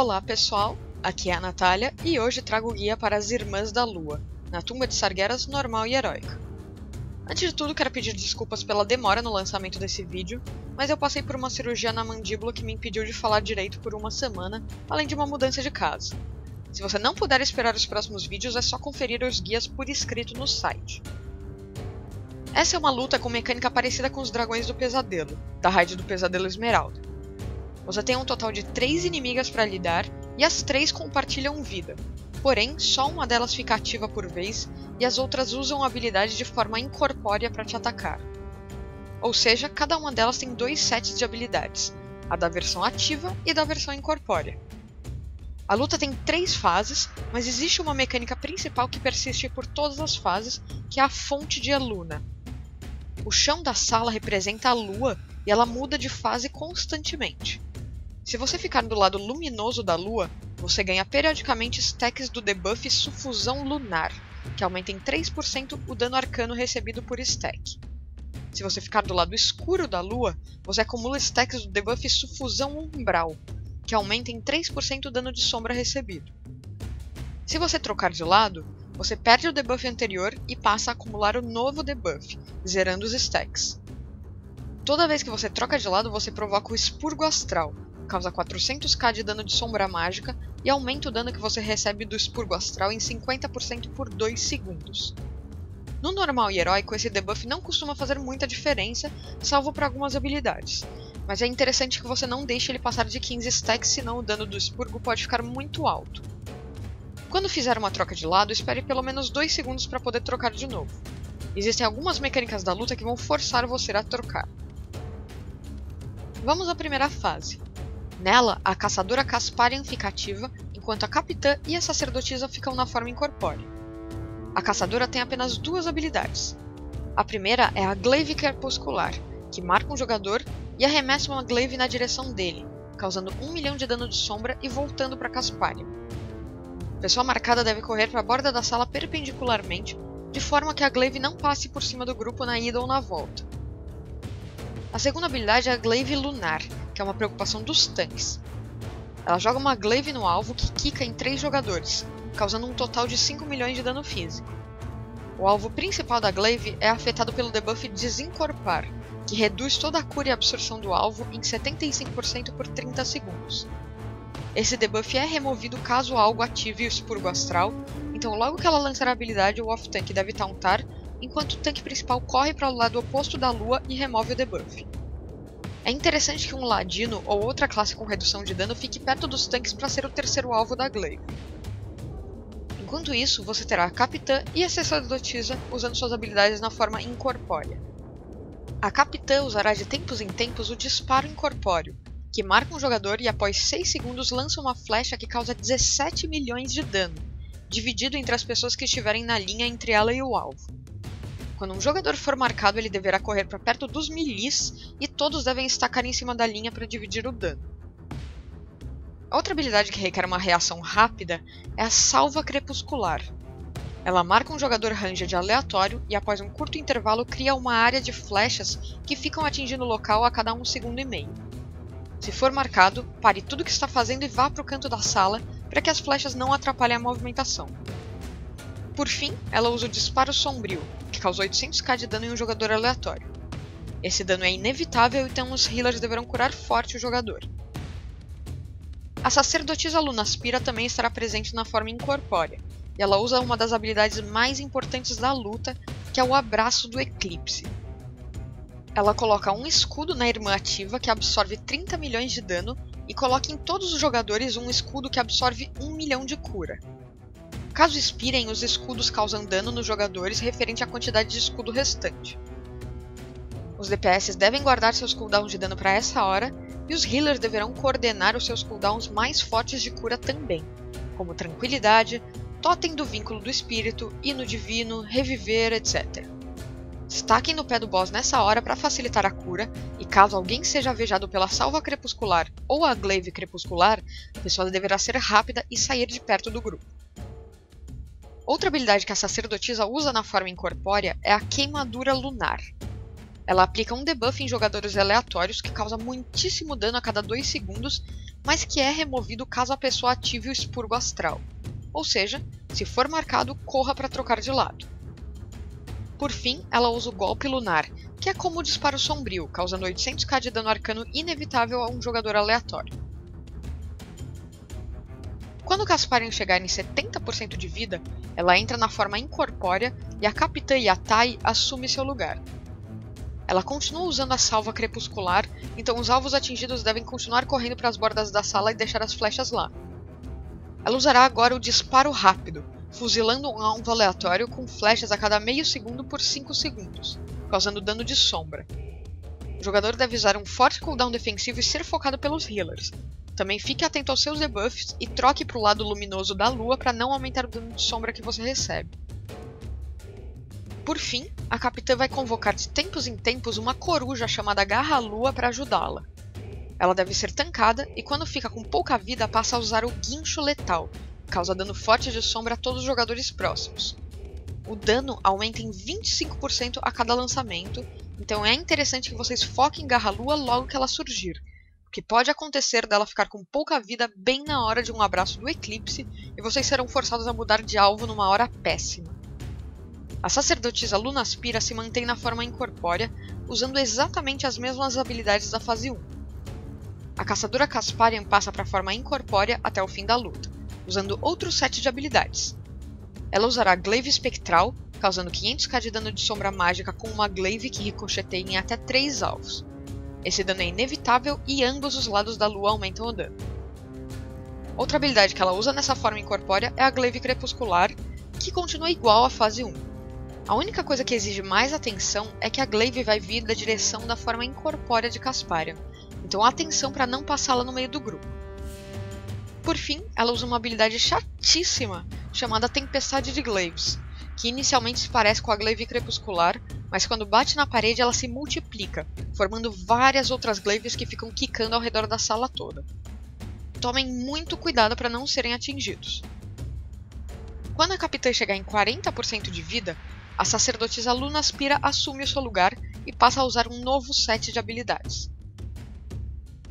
Olá pessoal, aqui é a Natália e hoje trago o guia para as Irmãs da Lua, na tumba de Sargeras normal e heróica. Antes de tudo quero pedir desculpas pela demora no lançamento desse vídeo, mas eu passei por uma cirurgia na mandíbula que me impediu de falar direito por uma semana, além de uma mudança de casa. Se você não puder esperar os próximos vídeos, é só conferir os guias por escrito no site. Essa é uma luta com mecânica parecida com os Dragões do Pesadelo, da raid do Pesadelo Esmeralda. Você tem um total de 3 inimigas para lidar e as 3 compartilham vida, porém só uma delas fica ativa por vez e as outras usam a habilidade de forma incorpórea para te atacar. Ou seja, cada uma delas tem 2 sets de habilidades, a da versão ativa e da versão incorpórea. A luta tem 3 fases, mas existe uma mecânica principal que persiste por todas as fases, que é a Fonte de Eluna. O chão da sala representa a lua e ela muda de fase constantemente. Se você ficar do lado luminoso da lua, você ganha periodicamente stacks do debuff Sufusão Lunar, que aumenta em 3% o dano arcano recebido por stack. Se você ficar do lado escuro da lua, você acumula stacks do debuff Sufusão Umbral, que aumenta em 3% o dano de sombra recebido. Se você trocar de lado, você perde o debuff anterior e passa a acumular o novo debuff, zerando os stacks. Toda vez que você troca de lado, você provoca o Expurgo Astral, causa 400k de dano de sombra mágica e aumenta o dano que você recebe do Expurgo Astral em 50% por 2 segundos. No normal e heróico, esse debuff não costuma fazer muita diferença, salvo para algumas habilidades, mas é interessante que você não deixe ele passar de 15 stacks, senão o dano do Expurgo pode ficar muito alto. Quando fizer uma troca de lado, espere pelo menos 2 segundos para poder trocar de novo. Existem algumas mecânicas da luta que vão forçar você a trocar. Vamos à primeira fase. Nela, a Caçadora Casparian fica ativa, enquanto a Capitã e a Sacerdotisa ficam na forma incorpórea. A Caçadora tem apenas 2 habilidades. A primeira é a Glaive Crepuscular, que marca um jogador e arremessa uma Glaive na direção dele, causando 1 milhão de dano de sombra e voltando para Casparian. A pessoa marcada deve correr para a borda da sala perpendicularmente, de forma que a Glaive não passe por cima do grupo na ida ou na volta. A segunda habilidade é a Glaive Lunar, que é uma preocupação dos tanques. Ela joga uma Glaive no alvo que quica em 3 jogadores, causando um total de 5 milhões de dano físico. O alvo principal da Glaive é afetado pelo debuff Desincorpar, que reduz toda a cura e absorção do alvo em 75% por 30 segundos. Esse debuff é removido caso algo ative o Expurgo Astral, então logo que ela lançar a habilidade, o off-tank deve tauntar, enquanto o tanque principal corre para o lado oposto da lua e remove o debuff. É interessante que um ladino ou outra classe com redução de dano fique perto dos tanques para ser o terceiro alvo da Glaive. Enquanto isso, você terá a Capitã e a Sacerdotisa usando suas habilidades na forma incorpórea. A Capitã usará de tempos em tempos o Disparo Incorpóreo, que marca um jogador e após 6 segundos lança uma flecha que causa 17 milhões de dano, dividido entre as pessoas que estiverem na linha entre ela e o alvo. Quando um jogador for marcado, ele deverá correr para perto dos melees e todos devem estacar em cima da linha para dividir o dano. A outra habilidade que requer uma reação rápida é a Salva Crepuscular. Ela marca um jogador ranged aleatório e após um curto intervalo cria uma área de flechas que ficam atingindo o local a cada 1,5 segundos. Se for marcado, pare tudo o que está fazendo e vá para o canto da sala para que as flechas não atrapalhem a movimentação. Por fim, ela usa o Disparo Sombrio, que causa 800k de dano em um jogador aleatório. Esse dano é inevitável, então os healers deverão curar forte o jogador. A Sacerdotisa Lunaspira também estará presente na forma incorpórea, e ela usa uma das habilidades mais importantes da luta, que é o Abraço do Eclipse. Ela coloca um escudo na irmã ativa que absorve 30 milhões de dano e coloca em todos os jogadores um escudo que absorve 1 milhão de cura. Caso expirem, os escudos causam dano nos jogadores referente à quantidade de escudo restante. Os DPS devem guardar seus cooldowns de dano para essa hora, e os healers deverão coordenar os seus cooldowns mais fortes de cura também, como Tranquilidade, Totem do Vínculo do Espírito, Hino Divino, Reviver, etc. Destaquem no pé do boss nessa hora para facilitar a cura, e caso alguém seja alvejado pela Salva Crepuscular ou a Glaive Crepuscular, a pessoa deverá ser rápida e sair de perto do grupo. Outra habilidade que a Sacerdotisa usa na forma incorpórea é a Queimadura Lunar. Ela aplica um debuff em jogadores aleatórios que causa muitíssimo dano a cada 2 segundos mas que é removido caso a pessoa ative o expurgo astral. Ou seja, se for marcado, corra para trocar de lado. Por fim, ela usa o golpe lunar, que é como o disparo sombrio, causando 800k de dano arcano inevitável a um jogador aleatório. Quando Casparian chegar em 70% de vida, ela entra na forma incorpórea e a Capitã Yatai assume seu lugar. Ela continua usando a salva crepuscular, então os alvos atingidos devem continuar correndo para as bordas da sala e deixar as flechas lá. Ela usará agora o disparo rápido, fuzilando um alvo aleatório com flechas a cada meio segundo por 5 segundos, causando dano de sombra. O jogador deve usar um forte cooldown defensivo e ser focado pelos healers. Também fique atento aos seus debuffs e troque para o lado luminoso da lua para não aumentar o dano de sombra que você recebe. Por fim, a Capitã vai convocar de tempos em tempos uma coruja chamada Garra-Lua para ajudá-la. Ela deve ser tancada e quando fica com pouca vida passa a usar o Guincho Letal, que causa dano forte de sombra a todos os jogadores próximos. O dano aumenta em 25% a cada lançamento, então é interessante que vocês foquem em Garra-Lua logo que ela surgir, porque pode acontecer dela ficar com pouca vida bem na hora de um abraço do eclipse e vocês serão forçados a mudar de alvo numa hora péssima. A sacerdotisa Lunaspira se mantém na forma incorpórea, usando exatamente as mesmas habilidades da fase 1. A caçadora Casparian passa para a forma incorpórea até o fim da luta, usando outro set de habilidades. Ela usará Glaive Espectral, causando 500k de dano de sombra mágica com uma Glaive que ricocheteia em até 3 alvos. Esse dano é inevitável e ambos os lados da lua aumentam o dano. Outra habilidade que ela usa nessa forma incorpórea é a Glaive Crepuscular, que continua igual à fase 1. A única coisa que exige mais atenção é que a Glaive vai vir da direção da forma incorpórea de Casparian, então atenção para não passá-la no meio do grupo. Por fim, ela usa uma habilidade chatíssima chamada Tempestade de Glaives, que inicialmente se parece com a Glaive Crepuscular, mas quando bate na parede ela se multiplica, formando várias outras Glaives que ficam quicando ao redor da sala toda. Tomem muito cuidado para não serem atingidos. Quando a Capitã chegar em 40% de vida, a sacerdotisa Lunaspira assume o seu lugar e passa a usar um novo set de habilidades.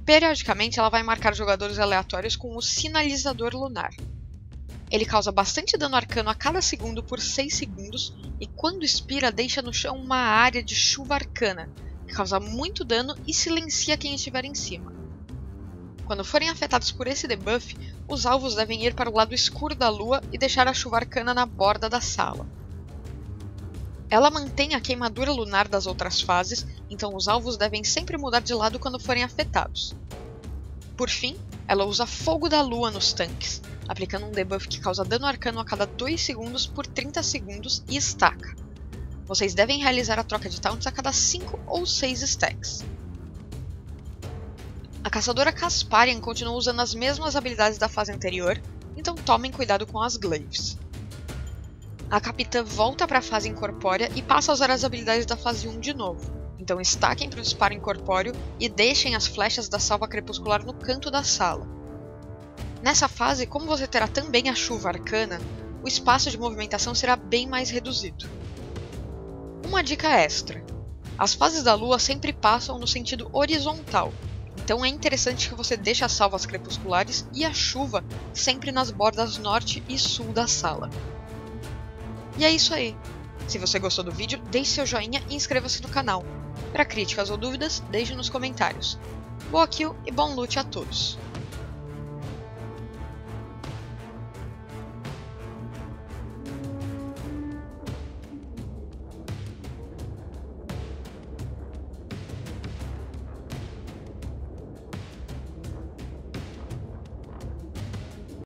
Periodicamente ela vai marcar jogadores aleatórios com o Sinalizador Lunar. Ele causa bastante dano arcano a cada segundo por 6 segundos e quando expira deixa no chão uma área de chuva arcana, que causa muito dano e silencia quem estiver em cima. Quando forem afetados por esse debuff, os alvos devem ir para o lado escuro da lua e deixar a chuva arcana na borda da sala. Ela mantém a queimadura lunar das outras fases, então os alvos devem sempre mudar de lado quando forem afetados. Por fim, ela usa Fogo da Lua nos tanques, aplicando um debuff que causa dano arcano a cada 2 segundos por 30 segundos e estaca. Vocês devem realizar a troca de taunts a cada 5 ou 6 stacks. A caçadora Casparian continua usando as mesmas habilidades da fase anterior, então tomem cuidado com as Glaives. A Capitã volta para a fase incorpórea e passa a usar as habilidades da fase 1 de novo, então estaquem para o disparo incorpóreo e deixem as flechas da salva crepuscular no canto da sala. Nessa fase, como você terá também a chuva arcana, o espaço de movimentação será bem mais reduzido. Uma dica extra: as fases da lua sempre passam no sentido horizontal, então é interessante que você deixe as salvas crepusculares e a chuva sempre nas bordas norte e sul da sala. E é isso aí. Se você gostou do vídeo, deixe seu joinha e inscreva-se no canal. Para críticas ou dúvidas, deixe nos comentários. Boa kill e bom loot a todos!